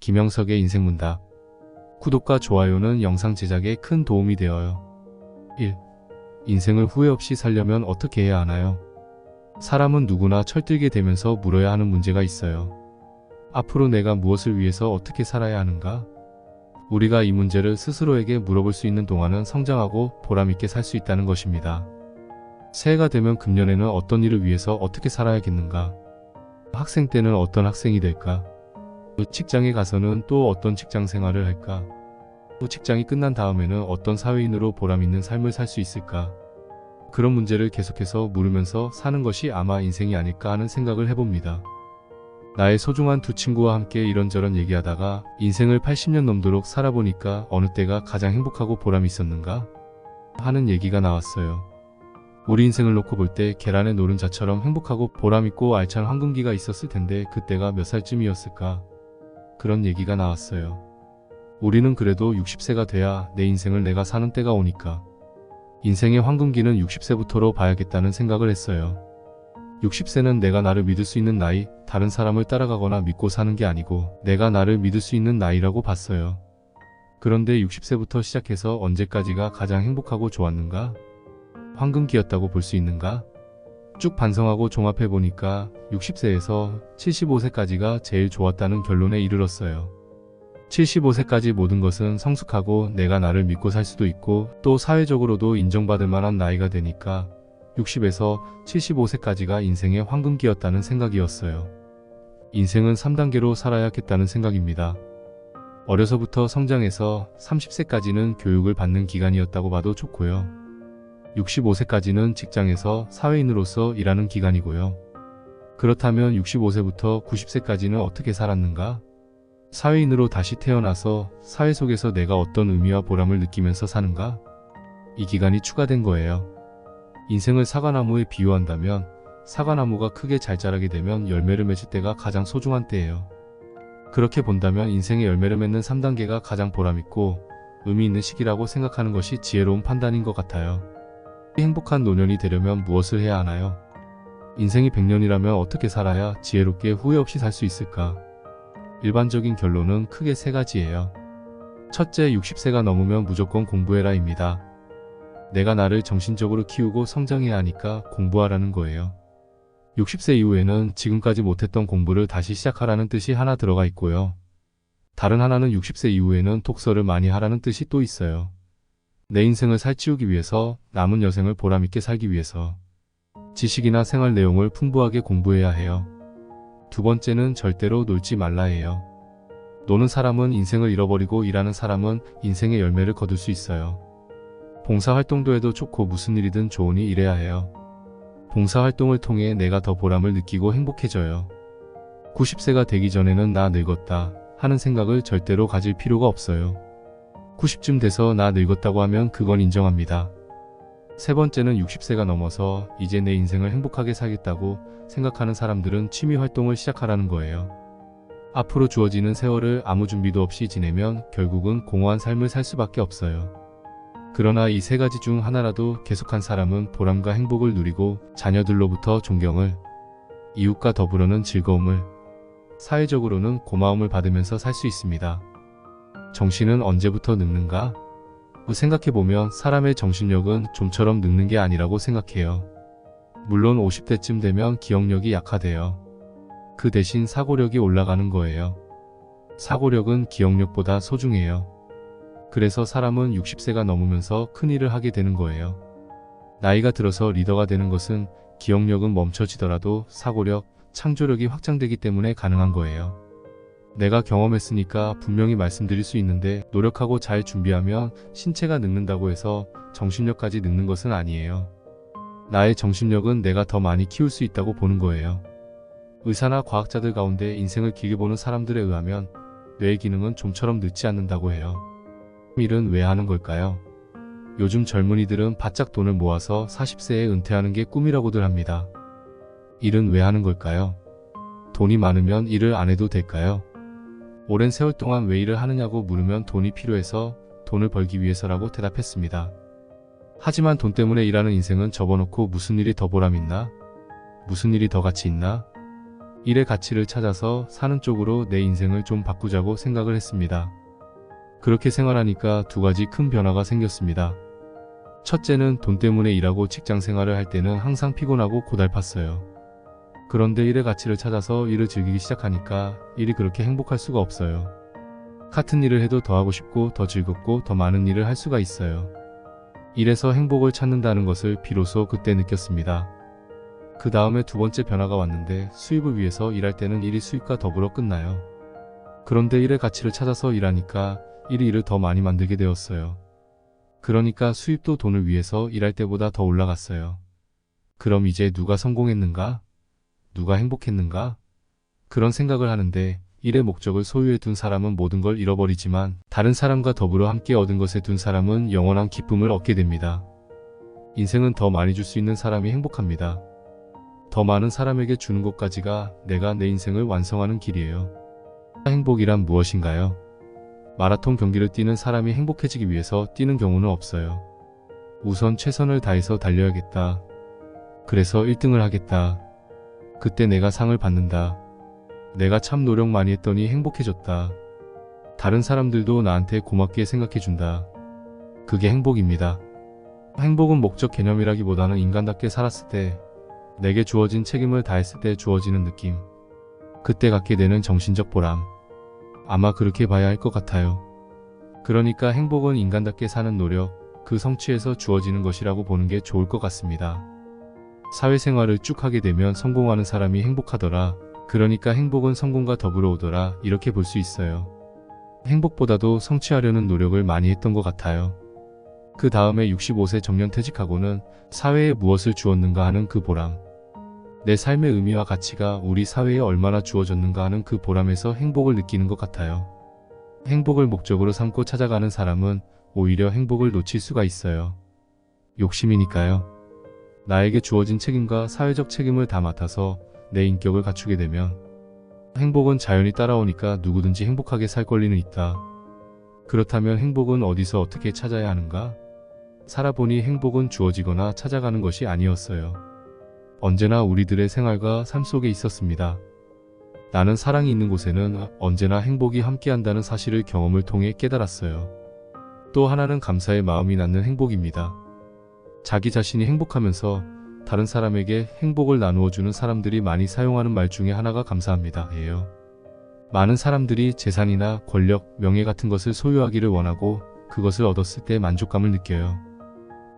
김영석의 인생문답. 구독과 좋아요는 영상 제작에 큰 도움이 되어요. 1. 인생을 후회 없이 살려면 어떻게 해야 하나요? 사람은 누구나 철들게 되면서 물어야 하는 문제가 있어요. 앞으로 내가 무엇을 위해서 어떻게 살아야 하는가? 우리가 이 문제를 스스로에게 물어볼 수 있는 동안은 성장하고 보람있게 살 수 있다는 것입니다. 새해가 되면 금년에는 어떤 일을 위해서 어떻게 살아야겠는가? 학생 때는 어떤 학생이 될까? 직장에 가서는 또 어떤 직장 생활을 할까? 직장이 끝난 다음에는 어떤 사회인으로 보람있는 삶을 살 수 있을까? 그런 문제를 계속해서 물으면서 사는 것이 아마 인생이 아닐까 하는 생각을 해봅니다. 나의 소중한 두 친구와 함께 이런저런 얘기하다가 인생을 80년 넘도록 살아보니까 어느 때가 가장 행복하고 보람이 있었는가? 하는 얘기가 나왔어요. 우리 인생을 놓고 볼 때 계란의 노른자처럼 행복하고 보람있고 알찬 황금기가 있었을 텐데 그때가 몇 살쯤이었을까? 그런 얘기가 나왔어요. 우리는 그래도 60세가 돼야 내 인생을 내가 사는 때가 오니까 인생의 황금기는 60세부터로 봐야겠다는 생각을 했어요. 60세는 내가 나를 믿을 수 있는 나이, 다른 사람을 따라가거나 믿고 사는 게 아니고 내가 나를 믿을 수 있는 나이라고 봤어요. 그런데 60세부터 시작해서 언제까지가 가장 행복하고 좋았는가? 황금기였다고 볼 수 있는가? 쭉 반성하고 종합해보니까 60세에서 75세까지가 제일 좋았다는 결론에 이르렀어요. 75세까지 모든 것은 성숙하고 내가 나를 믿고 살 수도 있고 또 사회적으로도 인정받을 만한 나이가 되니까 60에서 75세까지가 인생의 황금기였다는 생각이었어요. 인생은 3단계로 살아야겠다는 생각입니다. 어려서부터 성장해서 30세까지는 교육을 받는 기간이었다고 봐도 좋고요. 65세까지는 직장에서 사회인으로서 일하는 기간이고요. 그렇다면 65세부터 90세까지는 어떻게 살았는가? 사회인으로 다시 태어나서 사회 속에서 내가 어떤 의미와 보람을 느끼면서 사는가? 이 기간이 추가된 거예요. 인생을 사과나무에 비유한다면 사과나무가 크게 잘 자라게 되면 열매를 맺을 때가 가장 소중한 때예요. 그렇게 본다면 인생의 열매를 맺는 3단계가 가장 보람있고 의미 있는 시기라고 생각하는 것이 지혜로운 판단인 것 같아요. 행복한 노년이 되려면 무엇을 해야 하나요? 인생이 100년이라면 어떻게 살아야 지혜롭게 후회 없이 살 수 있을까? 일반적인 결론은 크게 세 가지예요. 첫째, 60세가 넘으면 무조건 공부해라입니다. 내가 나를 정신적으로 키우고 성장해야 하니까 공부하라는 거예요. 60세 이후에는 지금까지 못했던 공부를 다시 시작하라는 뜻이 하나 들어가 있고요. 다른 하나는 60세 이후에는 독서를 많이 하라는 뜻이 또 있어요. 내 인생을 살찌우기 위해서, 남은 여생을 보람있게 살기 위해서 지식이나 생활 내용을 풍부하게 공부해야 해요. 두 번째는 절대로 놀지 말라 해요. 노는 사람은 인생을 잃어버리고 일하는 사람은 인생의 열매를 거둘 수 있어요. 봉사활동도 해도 좋고 무슨 일이든 좋으니 일해야 해요. 봉사활동을 통해 내가 더 보람을 느끼고 행복해져요. 90세가 되기 전에는 나 늙었다 하는 생각을 절대로 가질 필요가 없어요. 90쯤 돼서 나 늙었다고 하면 그건 인정합니다. 세 번째는 60세가 넘어서 이제 내 인생을 행복하게 살겠다고 생각하는 사람들은 취미활동을 시작하라는 거예요. 앞으로 주어지는 세월을 아무 준비도 없이 지내면 결국은 공허한 삶을 살 수밖에 없어요. 그러나 이 세 가지 중 하나라도 계속한 사람은 보람과 행복을 누리고 자녀들로부터 존경을, 이웃과 더불어는 즐거움을, 사회적으로는 고마움을 받으면서 살 수 있습니다. 정신은 언제부터 늙는가? 생각해보면 사람의 정신력은 좀처럼 늙는 게 아니라고 생각해요. 물론 50대쯤 되면 기억력이 약화돼요. 그 대신 사고력이 올라가는 거예요. 사고력은 기억력보다 소중해요. 그래서 사람은 60세가 넘으면서 큰일을 하게 되는 거예요. 나이가 들어서 리더가 되는 것은 기억력은 멈춰지더라도 사고력, 창조력이 확장되기 때문에 가능한 거예요. 내가 경험했으니까 분명히 말씀드릴 수 있는데 노력하고 잘 준비하면 신체가 늙는다고 해서 정신력까지 늙는 것은 아니에요. 나의 정신력은 내가 더 많이 키울 수 있다고 보는 거예요. 의사나 과학자들 가운데 인생을 길게 보는 사람들에 의하면 뇌의 기능은 좀처럼 늙지 않는다고 해요. 일은 왜 하는 걸까요? 요즘 젊은이들은 바짝 돈을 모아서 40세에 은퇴하는 게 꿈이라고들 합니다. 일은 왜 하는 걸까요? 돈이 많으면 일을 안 해도 될까요? 오랜 세월 동안 왜 일을 하느냐고 물으면 돈이 필요해서 돈을 벌기 위해서라고 대답했습니다. 하지만 돈 때문에 일하는 인생은 접어놓고 무슨 일이 더 보람있나? 무슨 일이 더 가치 있나? 일의 가치를 찾아서 사는 쪽으로 내 인생을 좀 바꾸자고 생각을 했습니다. 그렇게 생활하니까 두 가지 큰 변화가 생겼습니다. 첫째는 돈 때문에 일하고 직장 생활을 할 때는 항상 피곤하고 고달팠어요. 그런데 일의 가치를 찾아서 일을 즐기기 시작하니까 일이 그렇게 행복할 수가 없어요. 같은 일을 해도 더 하고 싶고 더 즐겁고 더 많은 일을 할 수가 있어요. 일에서 행복을 찾는다는 것을 비로소 그때 느꼈습니다. 그 다음에 두 번째 변화가 왔는데 수입을 위해서 일할 때는 일이 수입과 더불어 끝나요. 그런데 일의 가치를 찾아서 일하니까 일이 일을 더 많이 만들게 되었어요. 그러니까 수입도 돈을 위해서 일할 때보다 더 올라갔어요. 그럼 이제 누가 성공했는가? 누가 행복했는가? 그런 생각을 하는데 일의 목적을 소유해 둔 사람은 모든 걸 잃어버리지만 다른 사람과 더불어 함께 얻은 것에 둔 사람은 영원한 기쁨을 얻게 됩니다. 인생은 더 많이 줄 수 있는 사람이 행복합니다. 더 많은 사람에게 주는 것까지가 내가 내 인생을 완성하는 길이에요. 행복이란 무엇인가요? 마라톤 경기를 뛰는 사람이 행복해지기 위해서 뛰는 경우는 없어요. 우선 최선을 다해서 달려야겠다. 그래서 1등을 하겠다. 그때 내가 상을 받는다. 내가 참 노력 많이 했더니 행복해졌다. 다른 사람들도 나한테 고맙게 생각해준다. 그게 행복입니다. 행복은 목적 개념이라기보다는 인간답게 살았을 때, 내게 주어진 책임을 다했을 때 주어지는 느낌. 그때 갖게 되는 정신적 보람. 아마 그렇게 봐야 할 것 같아요. 그러니까 행복은 인간답게 사는 노력, 그 성취에서 주어지는 것이라고 보는 게 좋을 것 같습니다. 사회생활을 쭉 하게 되면 성공하는 사람이 행복하더라. 그러니까 행복은 성공과 더불어 오더라. 이렇게 볼 수 있어요. 행복보다도 성취하려는 노력을 많이 했던 것 같아요. 그 다음에 65세 정년 퇴직하고는 사회에 무엇을 주었는가 하는 그 보람. 내 삶의 의미와 가치가 우리 사회에 얼마나 주어졌는가 하는 그 보람에서 행복을 느끼는 것 같아요. 행복을 목적으로 삼고 찾아가는 사람은 오히려 행복을 놓칠 수가 있어요. 욕심이니까요. 나에게 주어진 책임과 사회적 책임을 다 맡아서 내 인격을 갖추게 되면 행복은 자연히 따라오니까 누구든지 행복하게 살 권리는 있다. 그렇다면 행복은 어디서 어떻게 찾아야 하는가? 살아보니 행복은 주어지거나 찾아가는 것이 아니었어요. 언제나 우리들의 생활과 삶 속에 있었습니다. 나는 사랑이 있는 곳에는 언제나 행복이 함께한다는 사실을 경험을 통해 깨달았어요. 또 하나는 감사의 마음이 낳는 행복입니다. 자기 자신이 행복하면서 다른 사람에게 행복을 나누어주는 사람들이 많이 사용하는 말 중에 하나가 감사합니다. 예요. 많은 사람들이 재산이나 권력, 명예 같은 것을 소유하기를 원하고 그것을 얻었을 때 만족감을 느껴요.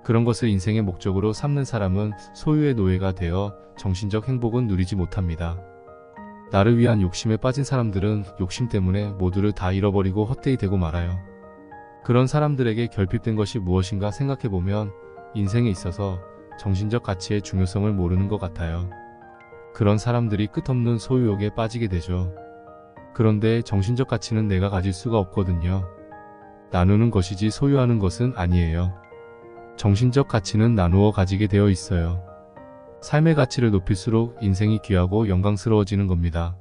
그런 것을 인생의 목적으로 삼는 사람은 소유의 노예가 되어 정신적 행복은 누리지 못합니다. 나를 위한 욕심에 빠진 사람들은 욕심 때문에 모두를 다 잃어버리고 헛되이 되고 말아요. 그런 사람들에게 결핍된 것이 무엇인가 생각해보면 인생에 있어서 정신적 가치의 중요성을 모르는 것 같아요. 그런 사람들이 끝없는 소유욕에 빠지게 되죠. 그런데 정신적 가치는 내가 가질 수가 없거든요. 나누는 것이지 소유하는 것은 아니에요. 정신적 가치는 나누어 가지게 되어 있어요. 삶의 가치를 높일수록 인생이 귀하고 영광스러워지는 겁니다.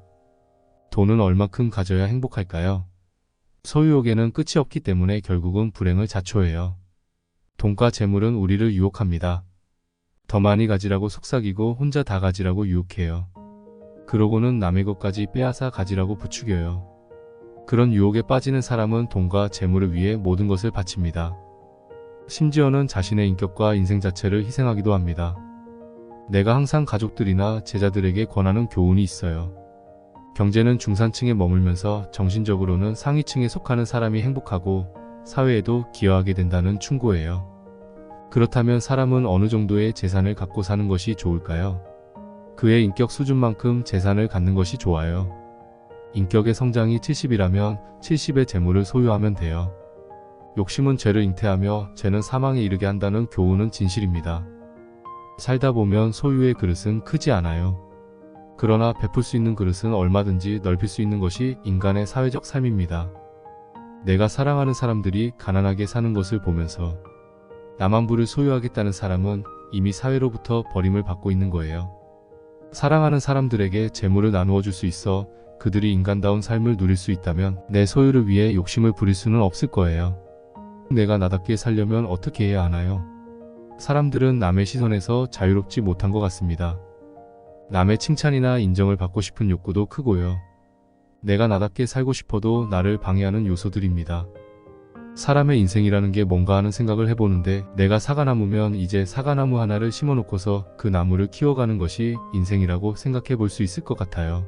돈은 얼마큼 가져야 행복할까요? 소유욕에는 끝이 없기 때문에 결국은 불행을 자초해요. 돈과 재물은 우리를 유혹합니다. 더 많이 가지라고 속삭이고 혼자 다 가지라고 유혹해요. 그러고는 남의 것까지 빼앗아 가지라고 부추겨요. 그런 유혹에 빠지는 사람은 돈과 재물을 위해 모든 것을 바칩니다. 심지어는 자신의 인격과 인생 자체를 희생하기도 합니다. 내가 항상 가족들이나 제자들에게 권하는 교훈이 있어요. 경제는 중산층에 머물면서 정신적으로는 상위층에 속하는 사람이 행복하고 사회에도 기여하게 된다는 충고예요. 그렇다면 사람은 어느 정도의 재산을 갖고 사는 것이 좋을까요? 그의 인격 수준만큼 재산을 갖는 것이 좋아요. 인격의 성장이 70이라면 70의 재물을 소유하면 돼요. 욕심은 죄를 잉태하며 죄는 사망에 이르게 한다는 교훈은 진실입니다. 살다 보면 소유의 그릇은 크지 않아요. 그러나 베풀 수 있는 그릇은 얼마든지 넓힐 수 있는 것이 인간의 사회적 삶입니다. 내가 사랑하는 사람들이 가난하게 사는 것을 보면서 나만 부를 소유하겠다는 사람은 이미 사회로부터 버림을 받고 있는 거예요. 사랑하는 사람들에게 재물을 나누어 줄 수 있어 그들이 인간다운 삶을 누릴 수 있다면 내 소유를 위해 욕심을 부릴 수는 없을 거예요. 내가 나답게 살려면 어떻게 해야 하나요? 사람들은 남의 시선에서 자유롭지 못한 것 같습니다. 남의 칭찬이나 인정을 받고 싶은 욕구도 크고요. 내가 나답게 살고 싶어도 나를 방해하는 요소들입니다. 사람의 인생이라는 게 뭔가 하는 생각을 해보는데 내가 사과나무면 이제 사과나무 하나를 심어놓고서 그 나무를 키워가는 것이 인생이라고 생각해 볼 수 있을 것 같아요.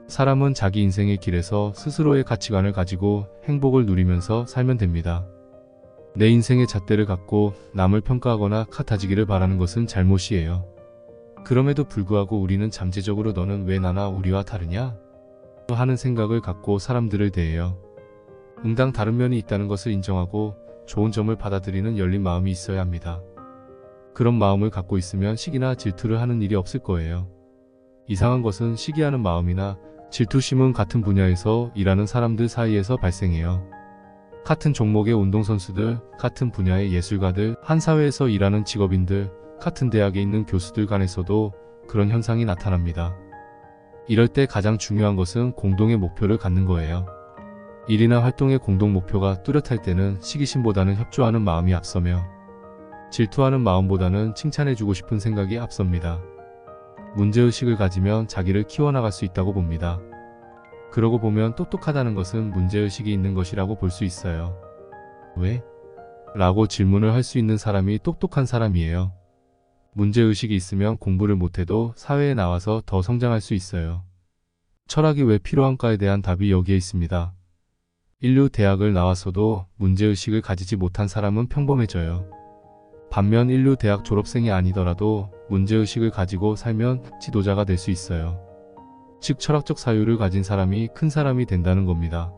사람은 자기 인생의 길에서 스스로의 가치관을 가지고 행복을 누리면서 살면 됩니다. 내 인생의 잣대를 갖고 남을 평가하거나 카타지기를 바라는 것은 잘못이에요. 그럼에도 불구하고 우리는 잠재적으로 너는 왜 나나 우리와 다르냐? 하는 생각을 갖고 사람들을 대해요. 응당 다른 면이 있다는 것을 인정하고 좋은 점을 받아들이는 열린 마음이 있어야 합니다. 그런 마음을 갖고 있으면 시기나 질투를 하는 일이 없을 거예요. 이상한 것은 시기하는 마음이나 질투심은 같은 분야에서 일하는 사람들 사이에서 발생해요. 같은 종목의 운동선수들, 같은 분야의 예술가들, 한 사회에서 일하는 직업인들, 같은 대학에 있는 교수들 간에서도 그런 현상이 나타납니다. 이럴 때 가장 중요한 것은 공동의 목표를 갖는 거예요. 일이나 활동의 공동 목표가 뚜렷할 때는 시기심보다는 협조하는 마음이 앞서며 질투하는 마음보다는 칭찬해주고 싶은 생각이 앞섭니다. 문제의식을 가지면 자기를 키워나갈 수 있다고 봅니다. 그러고 보면 똑똑하다는 것은 문제의식이 있는 것이라고 볼 수 있어요. 왜? 라고 질문을 할 수 있는 사람이 똑똑한 사람이에요. 문제의식이 있으면 공부를 못해도 사회에 나와서 더 성장할 수 있어요. 철학이 왜 필요한가에 대한 답이 여기에 있습니다. 인류 대학을 나왔어도 문제의식을 가지지 못한 사람은 평범해져요. 반면 인류 대학 졸업생이 아니더라도 문제의식을 가지고 살면 지도자가 될 수 있어요. 즉 철학적 사유를 가진 사람이 큰 사람이 된다는 겁니다.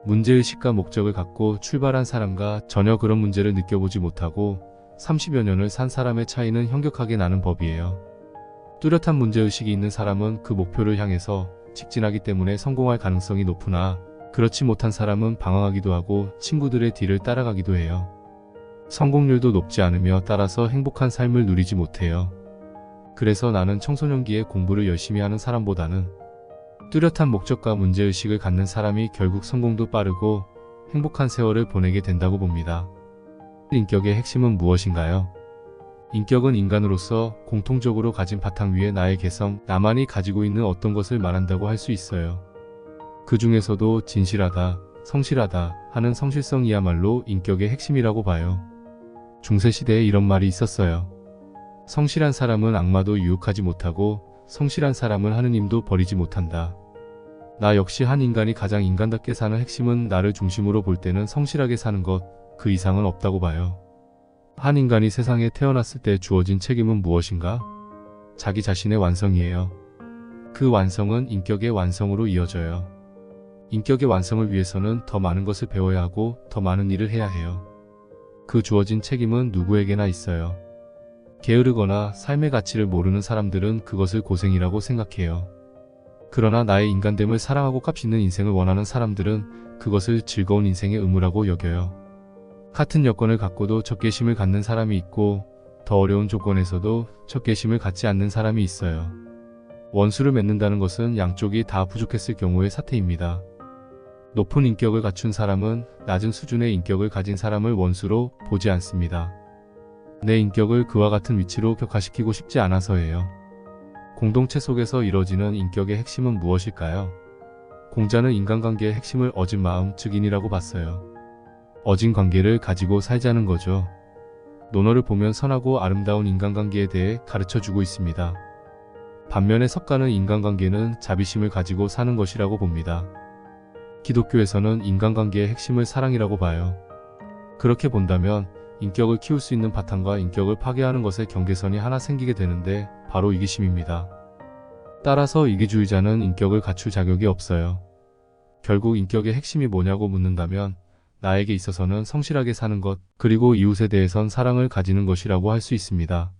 문제의식과 목적을 갖고 출발한 사람과 전혀 그런 문제를 느껴보지 못하고 30여 년을 산 사람의 차이는 현격하게 나는 법이에요. 뚜렷한 문제의식이 있는 사람은 그 목표를 향해서 직진하기 때문에 성공할 가능성이 높으나 그렇지 못한 사람은 방황하기도 하고 친구들의 뒤를 따라가기도 해요. 성공률도 높지 않으며 따라서 행복한 삶을 누리지 못해요. 그래서 나는 청소년기에 공부를 열심히 하는 사람보다는 뚜렷한 목적과 문제의식을 갖는 사람이 결국 성공도 빠르고 행복한 세월을 보내게 된다고 봅니다. 인격의 핵심은 무엇인가요? 인격은 인간으로서 공통적으로 가진 바탕 위에 나의 개성, 나만이 가지고 있는 어떤 것을 말한다고 할 수 있어요. 그 중에서도 진실하다, 성실하다 하는 성실성이야말로 인격의 핵심이라고 봐요. 중세시대에 이런 말이 있었어요. 성실한 사람은 악마도 유혹하지 못하고 성실한 사람은 하느님도 버리지 못한다. 나 역시 한 인간이 가장 인간답게 사는 핵심은 나를 중심으로 볼 때는 성실하게 사는 것, 그 이상은 없다고 봐요. 한 인간이 세상에 태어났을 때 주어진 책임은 무엇인가? 자기 자신의 완성이에요. 그 완성은 인격의 완성으로 이어져요. 인격의 완성을 위해서는 더 많은 것을 배워야 하고 더 많은 일을 해야 해요. 그 주어진 책임은 누구에게나 있어요. 게으르거나 삶의 가치를 모르는 사람들은 그것을 고생이라고 생각해요. 그러나 나의 인간됨을 사랑하고 값있는 인생을 원하는 사람들은 그것을 즐거운 인생의 의무라고 여겨요. 같은 여건을 갖고도 적개심을 갖는 사람이 있고 더 어려운 조건에서도 적개심을 갖지 않는 사람이 있어요. 원수를 맺는다는 것은 양쪽이 다 부족했을 경우의 사태입니다. 높은 인격을 갖춘 사람은 낮은 수준의 인격을 가진 사람을 원수로 보지 않습니다. 내 인격을 그와 같은 위치로 격화시키고 싶지 않아서예요. 공동체 속에서 이뤄지는 인격의 핵심은 무엇일까요? 공자는 인간관계의 핵심을 어진 마음, 즉 인이라고 봤어요. 어진 관계를 가지고 살자는 거죠. 논어를 보면 선하고 아름다운 인간관계에 대해 가르쳐주고 있습니다. 반면에 석가는 인간관계는 자비심을 가지고 사는 것이라고 봅니다. 기독교에서는 인간관계의 핵심을 사랑이라고 봐요. 그렇게 본다면 인격을 키울 수 있는 바탕과 인격을 파괴하는 것의 경계선이 하나 생기게 되는데 바로 이기심입니다. 따라서 이기주의자는 인격을 갖출 자격이 없어요. 결국 인격의 핵심이 뭐냐고 묻는다면 나에게 있어서는 성실하게 사는 것, 그리고 이웃에 대해선 사랑을 가지는 것이라고 할 수 있습니다.